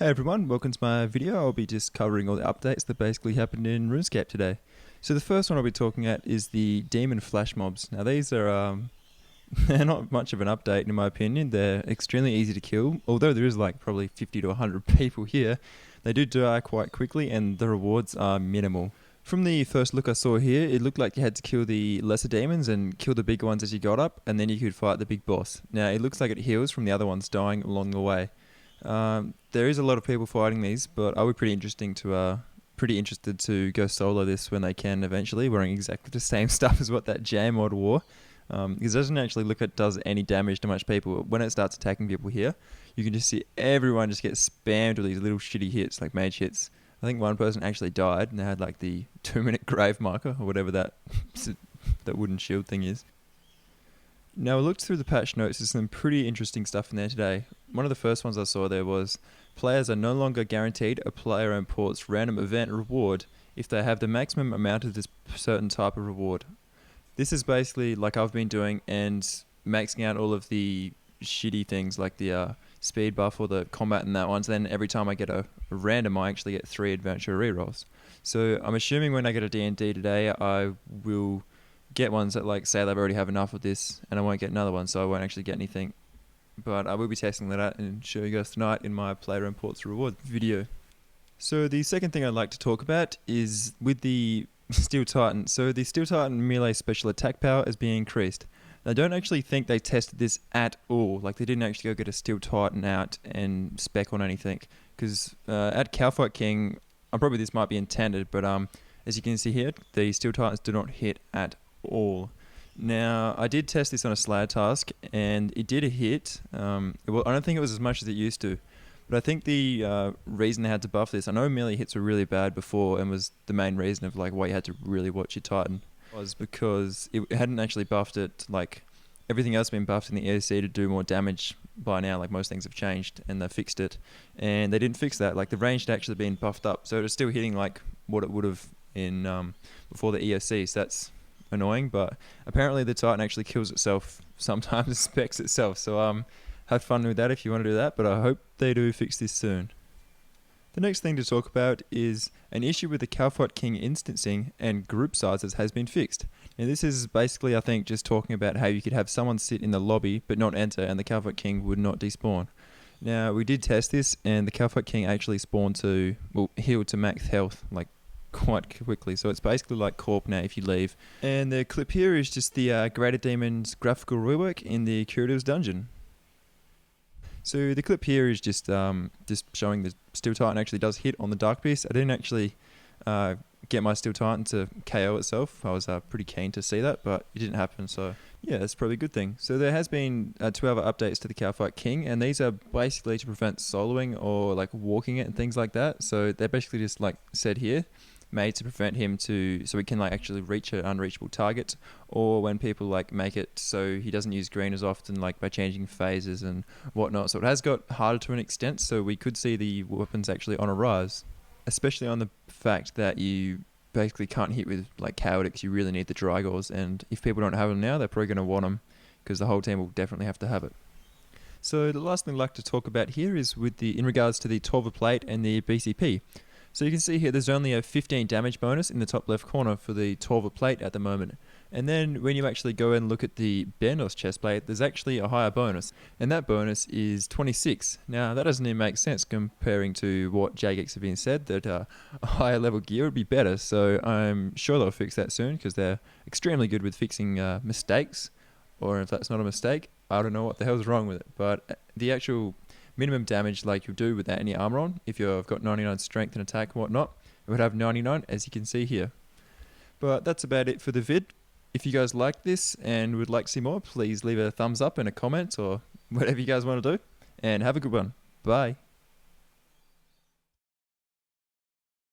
Hey everyone, welcome to my video. I'll be just covering all the updates that basically happened in RuneScape today. So the first one I'll be talking at is the demon flash mobs. Now these are they're not much of an update in my opinion. They're extremely easy to kill, although there is like probably 50 to 100 people here. They do die quite quickly and the rewards are minimal. From the first look I saw here, it looked like you had to kill the lesser demons and kill the bigger ones as you got up, and then you could fight the big boss. Now it looks like it heals from the other ones dying along the way. There is a lot of people fighting these, but I'll be pretty interested to go solo this when they can eventually, wearing exactly the same stuff as what that J mod wore. Because it doesn't actually look like it does any damage to much people. When it starts attacking people here, you can just see everyone just get spammed with these little shitty hits, like mage hits. I think one person actually died and they had like the 2-minute grave marker or whatever that wooden shield thing is. Now I looked through the patch notes, there's some pretty interesting stuff in there today. One of the first ones I saw there was, players are no longer guaranteed a player imports random event reward if they have the maximum amount of this certain type of reward. This is basically like I've been doing and maxing out all of the shitty things like the speed buff or the combat and that one, so then every time I get a random I actually get 3 adventure rerolls. So I'm assuming when I get a D&D today I will get ones that like say they've already have enough of this and I won't get another one, so I won't actually get anything. But I will be testing that out and show you guys tonight in my player imports reward video. So the second thing I'd like to talk about is with the Steel Titan. So the Steel Titan melee special attack power is being increased. I don't actually think they tested this at all. Like they didn't actually go get a Steel Titan out and spec on anything. Because at Kalphite King, probably this might be intended, but as you can see here, the Steel Titans do not hit at all. Now I did test this on a Slayer task and it did a hit. I don't think it was as much as it used to, but I think the reason they had to buff this, I know melee hits were really bad before and was the main reason of like why you had to really watch your Titan, was because it hadn't actually buffed it like everything else been buffed in the EOC to do more damage by now. Like most things have changed and they fixed it, and they didn't fix that. Like the range had actually been buffed up, so it was still hitting like what it would have in before the EOC. So that's annoying, but apparently the Titan actually kills itself sometimes and specs itself, so have fun with that if you want to do that, but I hope they do fix this soon. The next thing to talk about is an issue with the Kalphite King instancing and group sizes has been fixed. Now this is basically I think just talking about how you could have someone sit in the lobby but not enter and the Kalphite King would not despawn. Now we did test this and the Kalphite King actually spawned to, well, healed to max health like quite quickly, so it's basically like Corp now if you leave. And the clip here is just the Greater Demon's graphical rework in the Curative's dungeon. So the clip here is just showing the Steel Titan actually does hit on the Dark Beast. I didn't actually get my Steel Titan to KO itself. I was pretty keen to see that, but it didn't happen, so yeah, that's probably a good thing. So there has been 2 other updates to the Kalphite King, and these are basically to prevent soloing or like walking it and things like that. So they're basically just like said here, made to prevent him to, so he can like actually reach an unreachable target, or when people like make it so he doesn't use green as often, like by changing phases and whatnot. So it has got harder to an extent, so we could see the weapons actually on a rise, especially on the fact that you basically can't hit with like Cowardics. You really need the Drygors, and if people don't have them now, they're probably going to want them because the whole team will definitely have to have it. So the last thing I'd like to talk about here is with in regards to the 12 plate and the BCP. So you can see here there's only a 15 damage bonus in the top left corner for the 12 plate at the moment. And then when you actually go and look at the Bendos chest plate, there's actually a higher bonus. And that bonus is 26. Now that doesn't even make sense comparing to what JaGeX have been said, that a higher level gear would be better. So I'm sure they'll fix that soon because they're extremely good with fixing mistakes. Or if that's not a mistake, I don't know what the hell's wrong with it. But the actual minimum damage like you do without any armor on, if you've got 99 strength and attack and whatnot, it would have 99 as you can see here. But that's about it for the vid. If you guys like this and would like to see more, please leave a thumbs up and a comment or whatever you guys want to do, and have a good one. Bye.